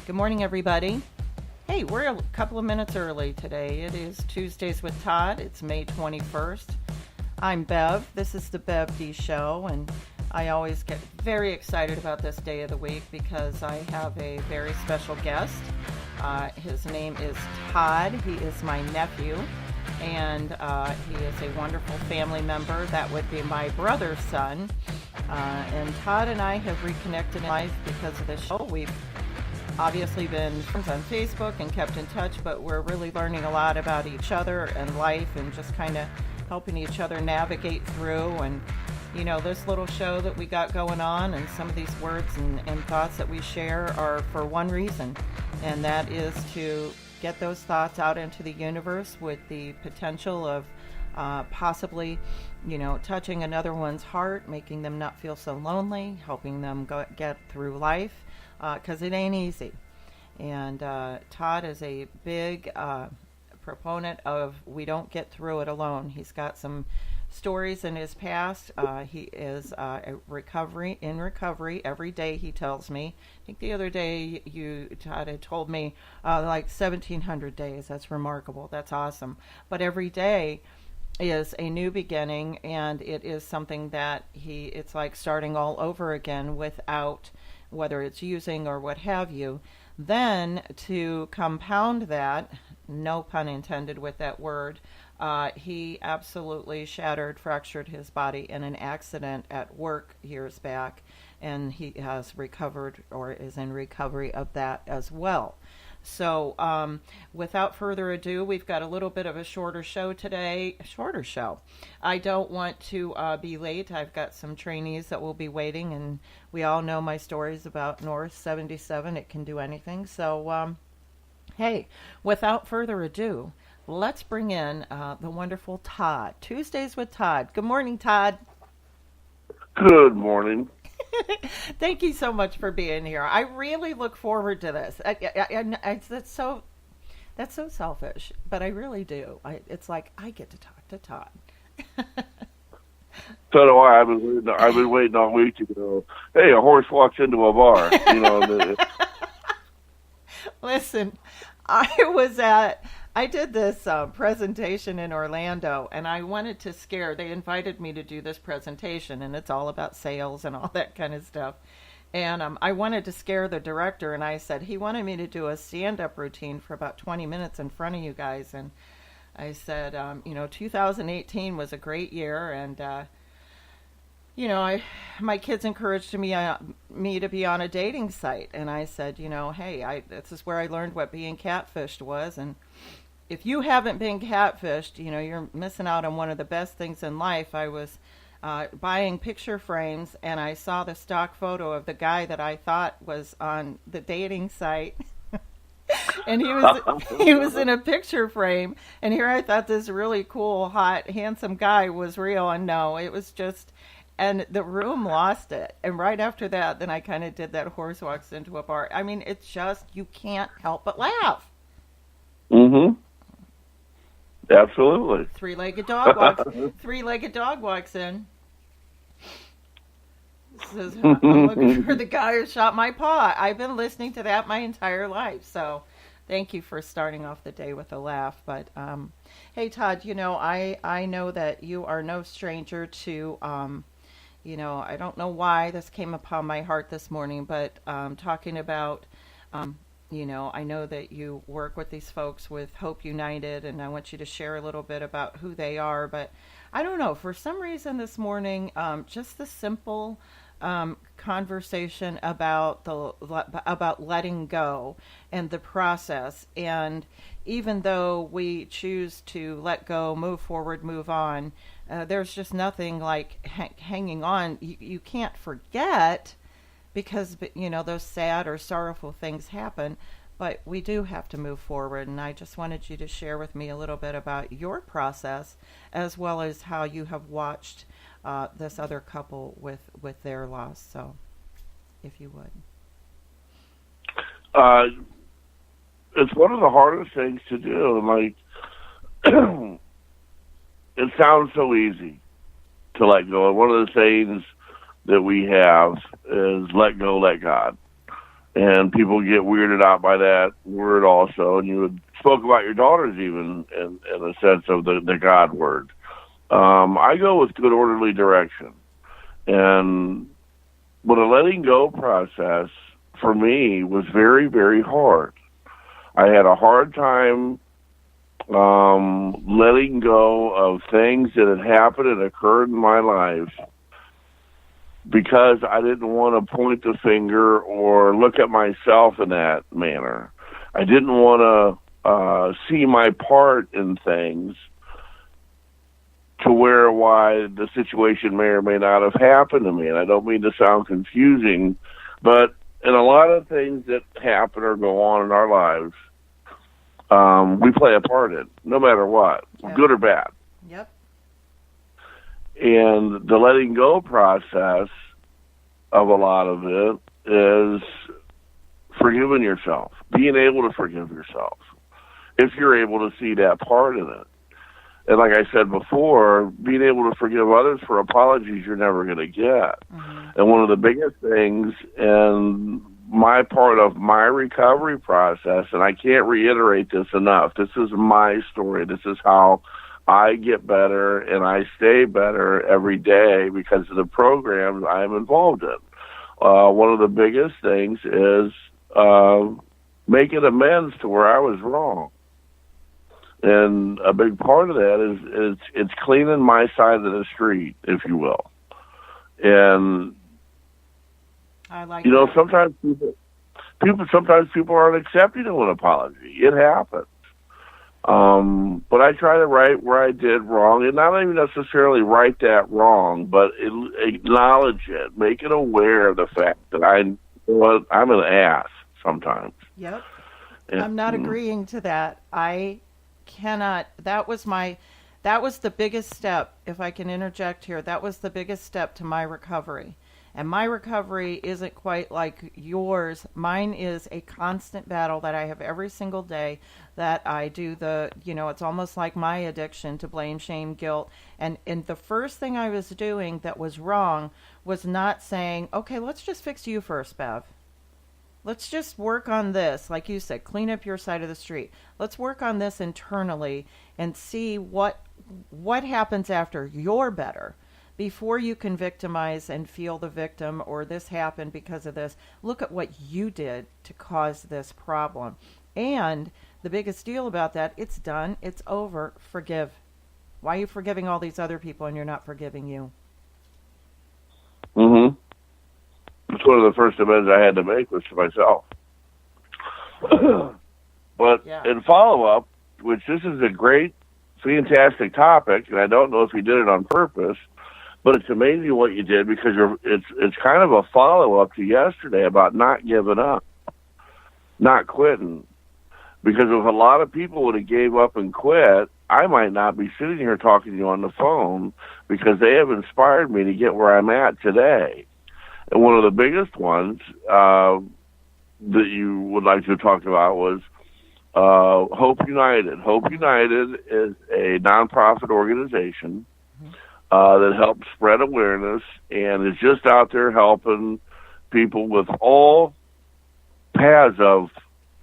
Good morning, everybody. Hey, we're a couple of minutes early today. It is Tuesdays with Todd. It's May 21st. I'm Bev. This is the Bev D Show, and I always get very excited about this day of the week because I have a very special guest. His name is Todd. He is my nephew, and he is a wonderful family member. That would be my brother's son. And Todd and I have reconnected in life because of this show. We've obviously been friends on Facebook and kept in touch, but we're really learning a lot about each other and life and just kind of helping each other navigate through. And, you know, this little show that we got going on and some of these words and thoughts that we share are for one reason, and that is to get those thoughts out into the universe with the potential of possibly, you know, touching another one's heart, making them not feel so lonely, helping them get through life. Because it ain't easy. And Todd is a big proponent of we don't get through it alone. He's got some stories in his past. He is in recovery every day, he tells me. I think the other day Todd had told me like 1,700 days. That's remarkable. That's awesome. But every day is a new beginning, and it is something that it's like starting all over again without, whether it's using or what have you. Then to compound that, no pun intended with that word, he absolutely fractured his body in an accident at work years back, and he has recovered or is in recovery of that as well. So without further ado, we've got a little bit of a shorter show today. I don't want to be late. I've got some trainees that will be waiting, and we all know my stories about North 77. It can do anything. So, hey, without further ado, let's bring in the wonderful Todd. Tuesdays with Todd. Good morning, Todd. Good morning. Thank you so much for being here. I really look forward to this. That's so selfish, but I really do. It's like I get to talk to Todd. So do I. I've been waiting all week to go, hey, a horse walks into a bar. You know. Listen, I did this presentation in Orlando, and I wanted to they invited me to do this presentation, and it's all about sales and all that kind of stuff. And I wanted to scare the director, and I said, he wanted me to do a stand-up routine for about 20 minutes in front of you guys. And I said, 2018 was a great year, and, my kids encouraged me to be on a dating site. And I said, hey, this is where I learned what being catfished was. And if you haven't been catfished, you're missing out on one of the best things in life. I was buying picture frames, and I saw the stock photo of the guy that I thought was on the dating site. And he was in a picture frame, and here I thought this really cool, hot, handsome guy was real, and no, it was just, and the room lost it. And right after that, then I kind of did that horse walks into a bar. I mean, it's just, you can't help but laugh. Mm-hmm. Absolutely. Three-legged dog walks in. Says, I'm looking for the guy who shot my paw. I've been listening to that my entire life. So thank you for starting off the day with a laugh. But hey, Todd, I know that you are no stranger to, I don't know why this came upon my heart this morning, but talking about I know that you work with these folks with Hope United, and I want you to share a little bit about who they are. But I don't know, for some reason this morning, just the simple conversation about letting go and the process. And even though we choose to let go, move forward, move on, there's just nothing like hanging on. You can't forget, because those sad or sorrowful things happen, but we do have to move forward. And I just wanted you to share with me a little bit about your process, as well as how you have watched this other couple with their loss. So if you would. It's one of the hardest things to do. Like, it sounds so easy to let go. And one of the things that we have is let go, let God. and people get weirded out by that word also. And you had spoke about your daughters even in the sense of the God word. I go with good orderly direction. And but a letting go process for me was very, very hard. I had a hard time letting go of things that had happened and occurred in my life because I didn't want to point the finger or look at myself in that manner. I didn't want to see my part in things to why the situation may or may not have happened to me. And I don't mean to sound confusing, but in a lot of things that happen or go on in our lives, we play a part in, no matter what, good or bad. Yep. And the letting go process of a lot of it is forgiving yourself, being able to forgive yourself, if you're able to see that part in it. And like I said before, being able to forgive others for apologies you're never going to get. Mm-hmm. And one of the biggest things in my part of my recovery process, and I can't reiterate this enough, this is my story. This is how I get better and I stay better every day because of the programs I'm involved in. One of the biggest things is making amends to where I was wrong. And a big part of that is it's cleaning my side of the street, if you will. And I like sometimes people aren't accepting of an apology. It happens. But I try to right where I did wrong, and not even necessarily right that wrong, but acknowledge it, make it aware of the fact that I'm an ass sometimes. Yep. And I'm not agreeing to that. I cannot. That was the biggest step, if I can interject here. That was the biggest step to my recovery. And my recovery isn't quite like yours. Mine is a constant battle that I have every single day, that I do it's almost like my addiction to blame, shame, guilt. And the first thing I was doing that was wrong was not saying, okay, let's just fix you first, Bev. Let's just work on this. Like you said, clean up your side of the street. Let's work on this internally and see what happens after you're better. Before you can victimize and feel the victim or this happened because of this, look at what you did to cause this problem. And the biggest deal about that, it's done, it's over, forgive. Why are you forgiving all these other people and you're not forgiving you? Mm-hmm. It's one of the first amends I had to make was to myself. But in follow-up, which this is a great, fantastic topic, and I don't know if you did it on purpose, but it's amazing what you did because it's kind of a follow-up to yesterday about not giving up, not quitting. Because if a lot of people would have gave up and quit, I might not be sitting here talking to you on the phone because they have inspired me to get where I'm at today. And one of the biggest ones that you would like to talk about was Hope United. Hope United is a nonprofit organization that helps spread awareness and is just out there helping people with all paths of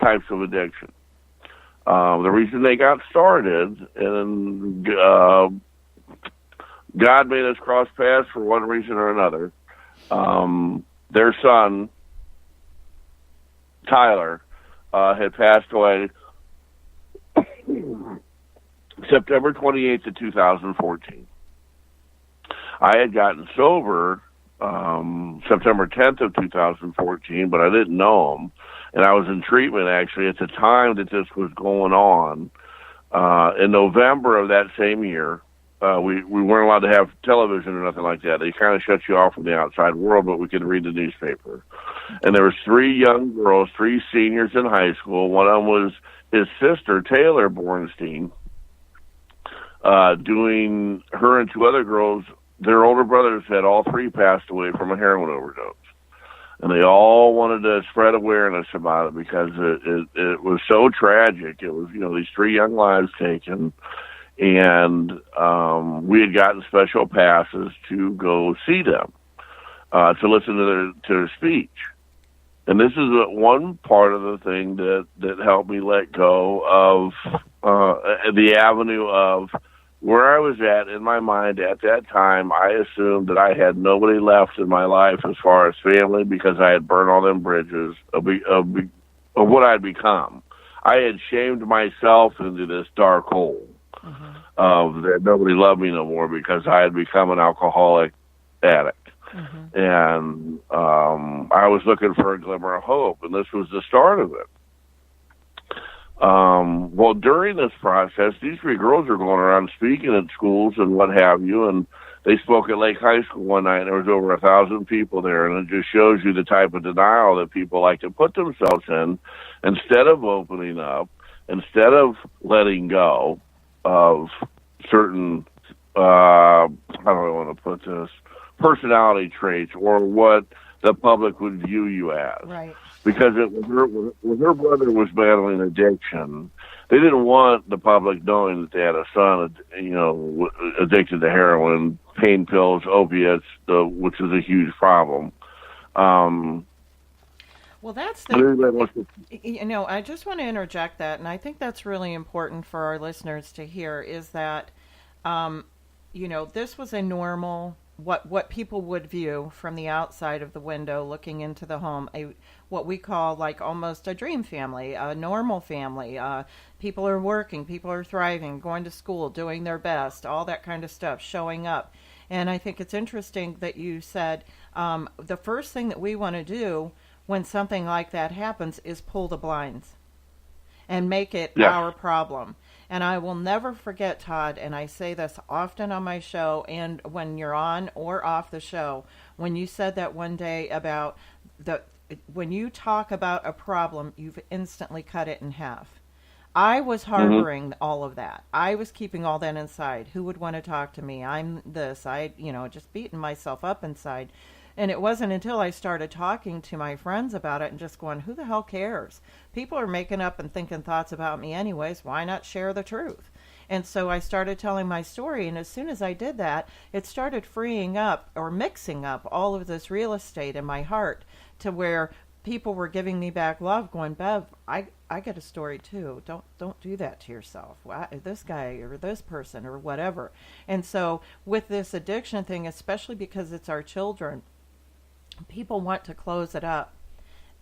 types of addiction. The reason they got started, and God made us cross paths for one reason or another. Their son, Tyler, had passed away September 28th of 2014. I had gotten sober September 10th of 2014, but I didn't know him. And I was in treatment, actually, at the time that this was going on. In November of that same year, we weren't allowed to have television or nothing like that. They kind of shut you off from the outside world, but we could read the newspaper. And there was 3 young girls, 3 seniors in high school. One of them was his sister, Taylor Bornstein, doing her and 2 other girls. Their older brothers had all 3 passed away from a heroin overdose. And they all wanted to spread awareness about it because it was so tragic. It was, these 3 young lives taken. And we had gotten special passes to go see them, to listen to their speech. And this is one part of the thing that helped me let go of the avenue of where I was at in my mind at that time. I assumed that I had nobody left in my life as far as family because I had burned all them bridges of what I'd become. I had shamed myself into this dark hole of that nobody loved me no more because I had become an alcoholic addict. And I was looking for a glimmer of hope, and this was the start of it. Well, during this process, these three girls are going around speaking at schools and what have you, and they spoke at Lake High School one night, and there was over 1,000 people there, and it just shows you the type of denial that people like to put themselves in instead of opening up, instead of letting go of certain, how do I want to put this, personality traits or what the public would view you as. Right. Because when her brother was battling addiction, they didn't want the public knowing that they had a son, addicted to heroin, pain pills, opiates, which is a huge problem. Well, that's I just want to interject that, and I think that's really important for our listeners to hear, is that, this was a normal, what people would view from the outside of the window looking into the home, what we call like almost a dream family, a normal family. People are working, people are thriving, going to school, doing their best, all that kind of stuff, showing up. And I think it's interesting that you said the first thing that we want to do when something like that happens is pull the blinds and make it our problem. And I will never forget, Todd, and I say this often on my show and when you're on or off the show, when you said that one day about when you talk about a problem, you've instantly cut it in half. I was harboring all of that. I was keeping all that inside. Who would want to talk to me? I'm this. Just beating myself up inside. And it wasn't until I started talking to my friends about it and just going, who the hell cares? People are making up and thinking thoughts about me anyways. Why not share the truth? And so I started telling my story. And as soon as I did that, it started freeing up or mixing up all of this real estate in my heart to where people were giving me back love, going, Bev, I get a story too. Don't do that to yourself. This guy or this person or whatever. And so with this addiction thing, especially because it's our children, people want to close it up.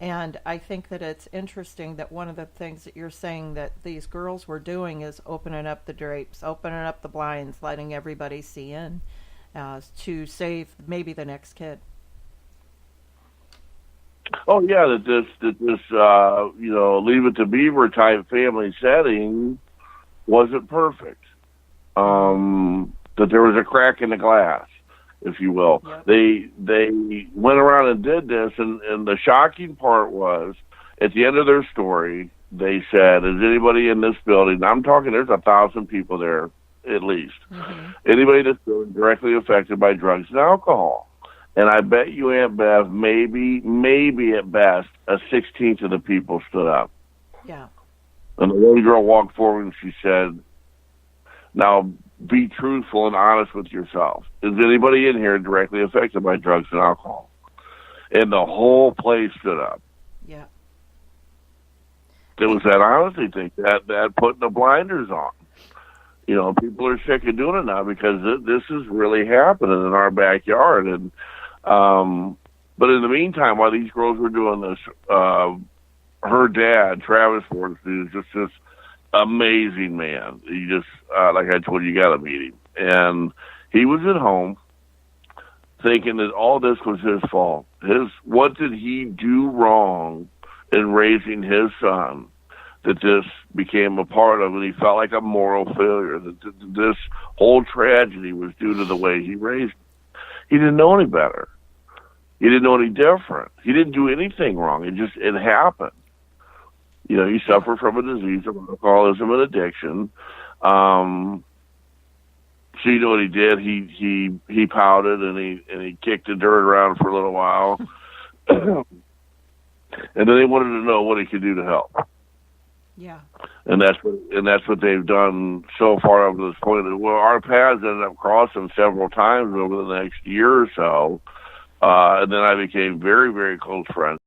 And I think that it's interesting that one of the things that you're saying that these girls were doing is opening up the drapes, opening up the blinds, letting everybody see in to save maybe the next kid. Oh yeah, that this Leave It to Beaver type family setting wasn't perfect. That there was a crack in the glass, if you will. Yep. They went around and did this, and the shocking part was, at the end of their story, they said, is anybody in this building, I'm talking, there's 1,000 people there, at least, anybody in this building directly affected by drugs and alcohol? And I bet you, Aunt Bev, maybe at best, a 16th of the people stood up. Yeah. And the one girl walked forward and she said, now, be truthful and honest with yourself. Is anybody in here directly affected by drugs and alcohol? And the whole place stood up. Yeah. It was that honesty thing, that putting the blinders on. People are sick of doing it now because this is really happening in our backyard. And but in the meantime, while these girls were doing this, her dad, Travis Ford, is just this amazing man. He just, like I told you, you got to meet him. And he was at home thinking that all this was his fault. What did he do wrong in raising his son that this became a part of, and he felt like a moral failure, that this whole tragedy was due to the way he raised him. He didn't know any better. He didn't know any different. He didn't do anything wrong. It happened. He suffered from a disease of alcoholism and addiction. So you know what he did? He pouted and he kicked the dirt around for a little while, and then they wanted to know what he could do to help. Yeah. And that's what they've done so far up to this point. Well, our paths ended up crossing several times over the next year or so, and then I became very, very close friends.